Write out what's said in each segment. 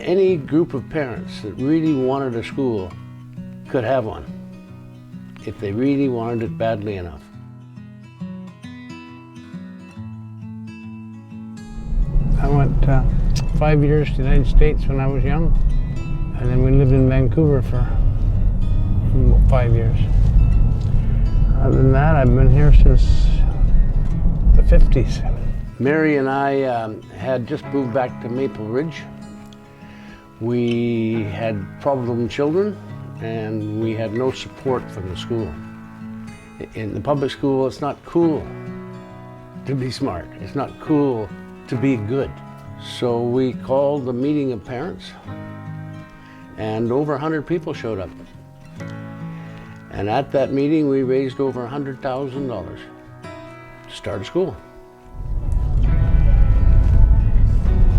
Any group of parents that really wanted a school could have one, if they really wanted it badly enough. I went 5 years to the United States when I was young, and then we lived in Vancouver for 5 years. Other than that, I've been here since the 50s. Mary and I had just moved back to Meadowridge. We had problem children, and we had no support from the school. In the public school, it's not cool to be smart. It's not cool to be good. So we called a meeting of parents, and over 100 people showed up. And at that meeting, we raised over $100,000 to start a school.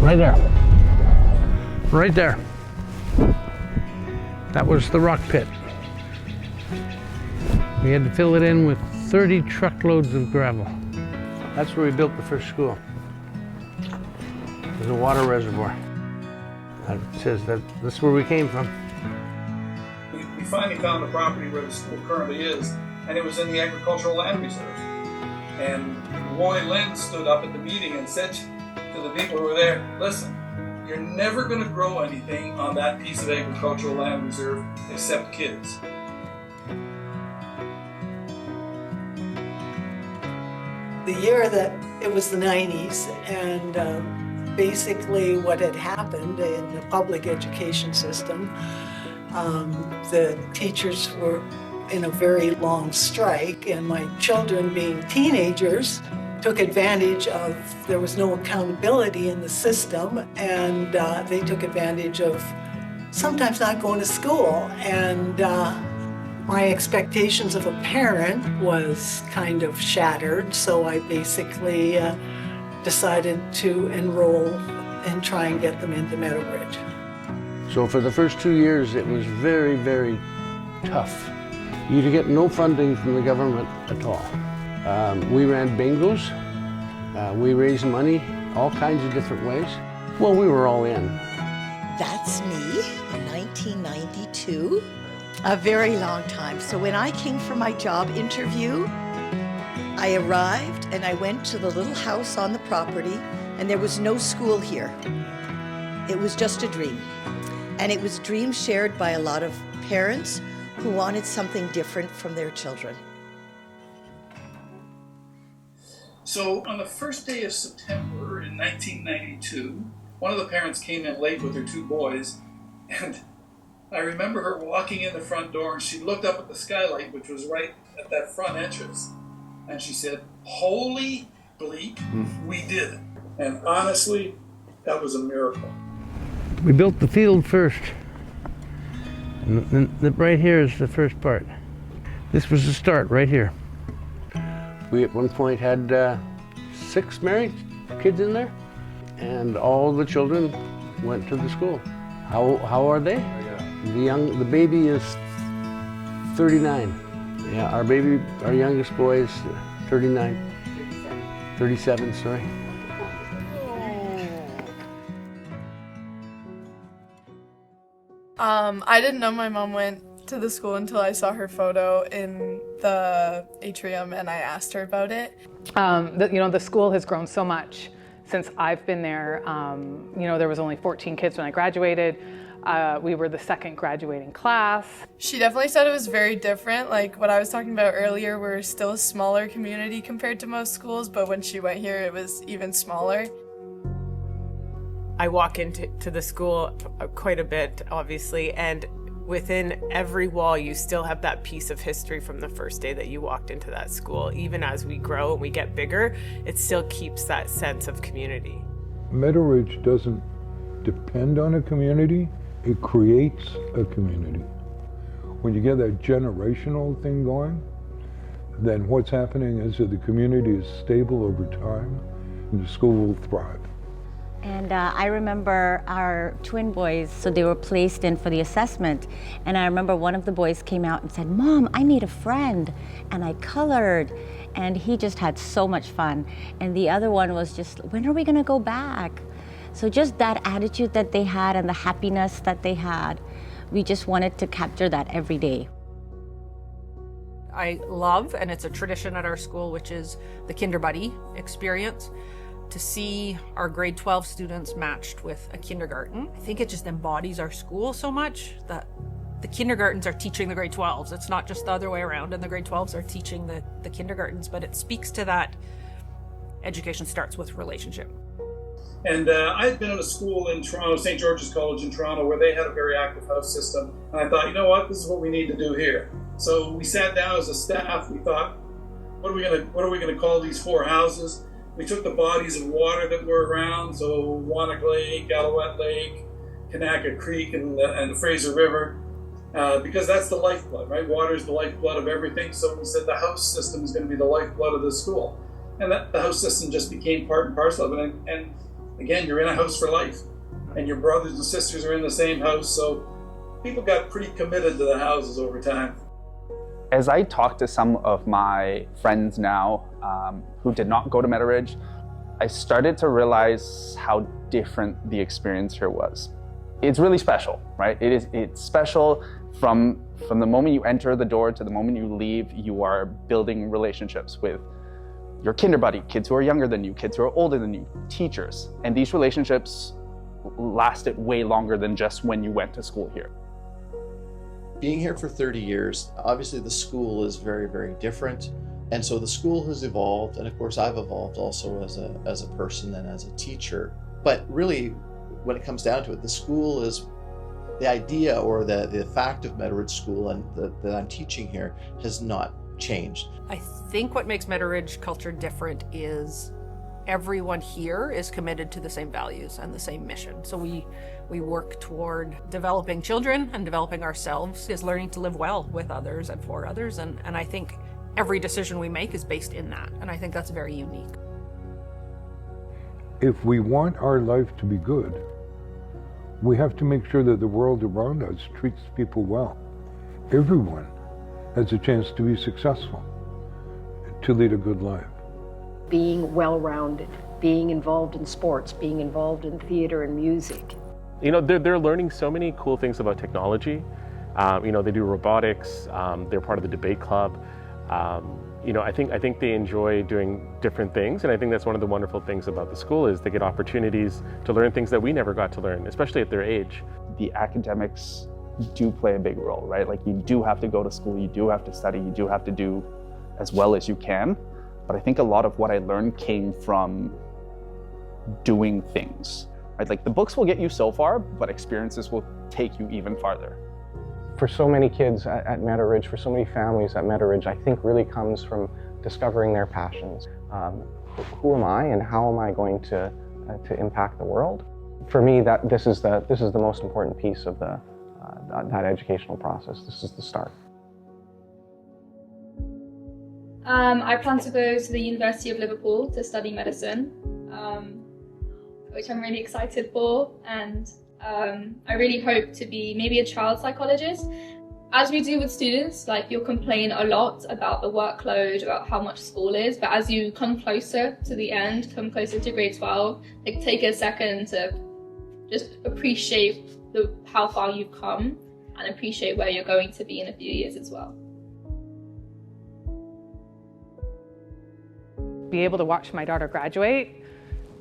Right there. Right there. That was the rock pit. We had to fill it in with 30 truckloads of gravel. That's where we built the first school. There's a water reservoir. That says that that's where we came from. We finally found the property where the school currently is, and it was in the agricultural land reserve. And Roy Lynn stood up at the meeting and said to the people who were there, listen, you're never going to grow anything on that piece of agricultural land reserve except kids. The year that it was the 90s, and basically what had happened in the public education system, the teachers were in a very long strike, and my children, being teenagers, took advantage of, there was no accountability in the system, and they took advantage of sometimes not going to school. And my expectations of a parent was kind of shattered, so I basically decided to enroll and try and get them into Meadowridge. So for the first 2 years, it was very, very tough. You'd get no funding from the government at all. We ran bingos. We raised money all kinds of different ways. Well, we were all in. That's me in 1992. A very long time. So when I came for my job interview, I arrived and I went to the little house on the property, and there was no school here. It was just a dream. And it was a dream shared by a lot of parents who wanted something different from their children. So on the first day of September in 1992, one of the parents came in late with her 2 boys, and I remember her walking in the front door, and she looked up at the skylight, which was right at that front entrance, and she said, "Holy bleep, we did it." And honestly, that was a miracle. We built the field first. And right here is the first part. This was the start right here. We at one point had 6 married kids in there, and all the children went to the school. How are they? The baby is 39. Yeah, our youngest boy is 39. 37, sorry. I didn't know my mom went to the school until I saw her photo in the atrium and I asked her about it. The school has grown so much since I've been there. There was only 14 kids when I graduated. We were the second graduating class. She definitely said it was very different. Like what I was talking about earlier, we're still a smaller community compared to most schools, but when she went here, it was even smaller. I walk into the school quite a bit, obviously, and within every wall, you still have that piece of history from the first day that you walked into that school. Even as we grow and we get bigger, it still keeps that sense of community. Meadowridge doesn't depend on a community, it creates a community. When you get that generational thing going, then what's happening is that the community is stable over time and the school will thrive. And I remember our twin boys, so they were placed in for the assessment. And I remember one of the boys came out and said, "Mom, I made a friend." And I colored. And he just had so much fun. And the other one was just, "When are we gonna go back?" So just that attitude that they had and the happiness that they had, we just wanted to capture that every day. I love, and it's a tradition at our school, which is the Kinder Buddy experience. To see our grade 12 students matched with a kindergarten, I think it just embodies our school so much that the kindergartens are teaching the grade 12s. It's not just the other way around, and the grade 12s are teaching the kindergartens, but it speaks to that education starts with relationship. And I had been in a school in Toronto, St. George's College in Toronto, where they had a very active house system. And I thought, you know what, this is what we need to do here. So we sat down as a staff. We thought, what are we gonna call these 4 houses? We took the bodies of water that were around, so Wannock Lake, Alouette Lake, Kanaka Creek, and the Fraser River, because that's the lifeblood, right? Water is the lifeblood of everything. So we said the house system is going to be the lifeblood of the school, and that the house system just became part and parcel of it. And again, you're in a house for life, and your brothers and sisters are in the same house, so people got pretty committed to the houses over time. As I talk to some of my friends now who did not go to Meadowridge, I started to realize how different the experience here was. It's really special, right? It's special from the moment you enter the door to the moment you leave. You are building relationships with your kinder buddy, kids who are younger than you, kids who are older than you, teachers. And these relationships lasted way longer than just when you went to school here. Being here for 30 years, obviously the school is very, very different. And so the school has evolved, and of course I've evolved also as a person and as a teacher. But really, when it comes down to it, the school is the idea, or the fact of Meadowridge School and that I'm teaching here has not changed. I think what makes Meadowridge culture different is everyone here is committed to the same values and the same mission. So we work toward developing children and developing ourselves, is learning to live well with others and for others. And I think every decision we make is based in that. And I think that's very unique. If we want our life to be good, we have to make sure that the world around us treats people well. Everyone has a chance to be successful, to lead a good life. Being well-rounded, being involved in sports, being involved in theater and music. You know, they're learning so many cool things about technology. You know, they do robotics, they're part of the debate club. You know, I think they enjoy doing different things, and I think that's one of the wonderful things about the school is they get opportunities to learn things that we never got to learn, especially at their age. The academics do play a big role, right? Like, you do have to go to school, you do have to study, you do have to do as well as you can. But I think a lot of what I learned came from doing things, right? Like, the books will get you so far, but experiences will take you even farther. For so many kids at Meadowridge, for so many families at Meadowridge, I think really comes from discovering their passions. Who am I, and how am I going to impact the world? For me, this is the most important piece of that educational process. This is the start. I plan to go to the University of Liverpool to study medicine, which I'm really excited for, and I really hope to be maybe a child psychologist. As we do with students, like, you'll complain a lot about the workload, about how much school is, but as you come closer to the end, come closer to grade 12, like, take a second to just appreciate how far you've come and appreciate where you're going to be in a few years as well. Be able to watch my daughter graduate,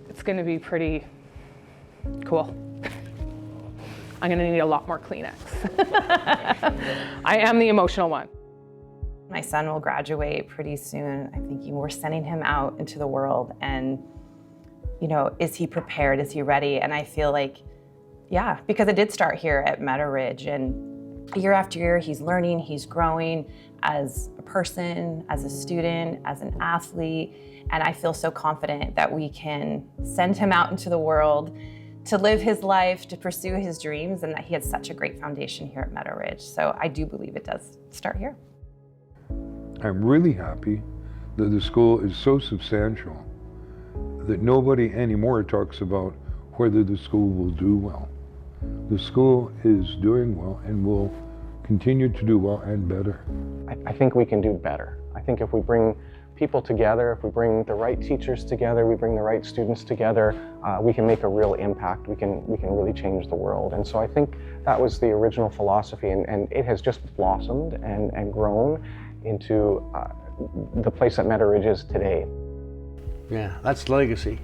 it's going to be pretty cool. I'm going to need a lot more Kleenex. I am the emotional one. My son will graduate pretty soon. I'm thinking we're sending him out into the world, and, you know, is he prepared? Is he ready? And I feel like, yeah, because it did start here at Meadowridge, and year after year, he's learning, he's growing as a person, as a student, as an athlete. And I feel so confident that we can send him out into the world to live his life, to pursue his dreams, and that he had such a great foundation here at Meadowridge. So I do believe it does start here. I'm really happy that the school is so substantial that nobody anymore talks about whether the school will do well. The school is doing well and will continue to do well and better. I think we can do better. I think if we bring people together, if we bring the right teachers together, we bring the right students together, we can make a real impact. We can really change the world. And so I think that was the original philosophy, and it has just blossomed and grown into the place that Meadowridge is today. Yeah, that's legacy.